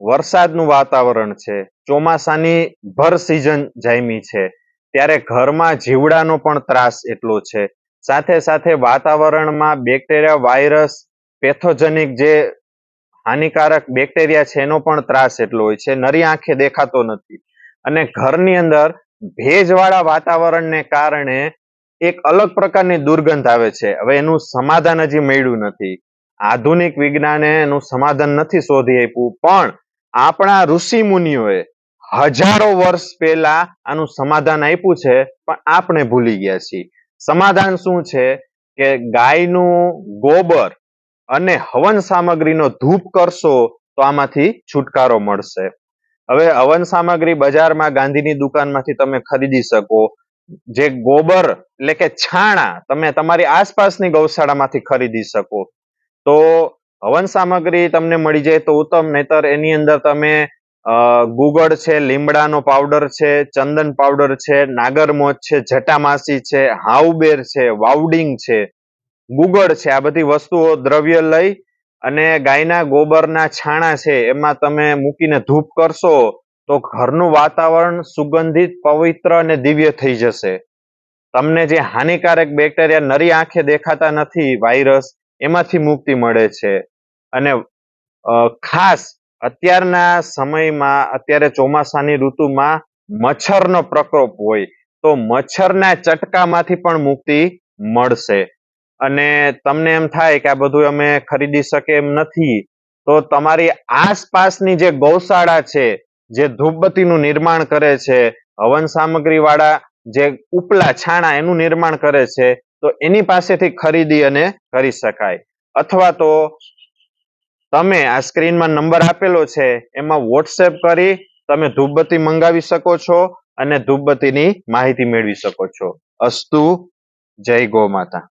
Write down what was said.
વરસાદનું વાતાવરણ છે, ચોમાસાની ભર સિઝન જામી છે, ત્યારે ઘરમાં જીવડાનો પણ ત્રાસ એટલો છે. સાથે સાથે વાતાવરણમાં બેક્ટેરિયા, વાયરસ, પેથોજેનિક જે હાનિકારક બેક્ટેરિયા છે એનો પણ ત્રાસ એટલો હોય છે, નરી આંખે દેખાતો નથી. અને ઘરની અંદર ભેજવાળા વાતાવરણને કારણે એક અલગ પ્રકારની દુર્ગંધ આવે છે. હવે એનું સમાધાન હજી મળ્યું નથી. આધુનિક વિજ્ઞાને એનું સમાધાન નથી શોધી આપ્યું, પણ આપણા ઋષિ મુનિઓએ હજારો વર્ષ પહેલા આનું સમાધાન આપ્યું છે, પણ આપણે ભૂલી ગયા છીએ. સમાધાન શું છે કે ગાયનું ગોબર અને હવન સામગ્રીનો ધૂપ કરશો તો આમાંથી છુટકારો મળશે. હવે હવન સામગ્રી બજારમાં ગાંધીની દુકાનમાંથી તમે ખરીદી શકો. જે ગોબર એટલે કે છાણા તમે તમારી આસપાસની ગૌશાળામાંથી ખરીદી શકો. તો હવન સામગ્રી તમને મળી જાય તો ઉત્તમ, નહીતર એની અંદર તમે ગુગળ છે, લીમડાનો પાવડર છે, ચંદન પાવડર છે, નાગરમોચ છે, જટામાસી છે, હાઉબેર છે, વાવડિંગ છે, ગુગળ છે, આ બધી વસ્તુઓ દ્રવ્ય લઈ અને ગાયના ગોબરના છાણા છે એમાં તમે મૂકીને ધૂપ કરશો તો ઘરનું વાતાવરણ સુગંધિત, પવિત્ર અને દિવ્ય થઈ જશે. તમને જે હાનિકારક બેક્ટેરિયા નરી આંખે દેખાતા નથી, વાયરસ, એમાંથી મુક્તિ મળે છે. અને ખાસ અત્યારના સમયમાં, અત્યારે ચોમાસાની ઋતુમાં મચ્છરનો પ્રકોપ હોય તો મચ્છરના ચટકામાંથી પણ મુક્તિ મળશે. અને તમને એમ થાય કે આ બધું અમે ખરીદી શકે એમ નથી, તો તમારી આસપાસની જે ગૌશાળા છે, જે ધૂપબત્તીનું નિર્માણ કરે છે, હવન સામગ્રી વાળા જે ઉપલા છાણા એનું નિર્માણ કરે છે, તો એની પાસેથી ખરીદી અને કરી શકાય. અથવા તો તમે આ સ્ક્રીનમાં નંબર આપેલો છે એમાં વોટ્સએપ કરી તમે ધૂપબત્તી મંગાવી શકો છો અને ધૂપબત્તીની માહિતી મેળવી શકો છો. અસ્તુ. જય ગૌ માતા.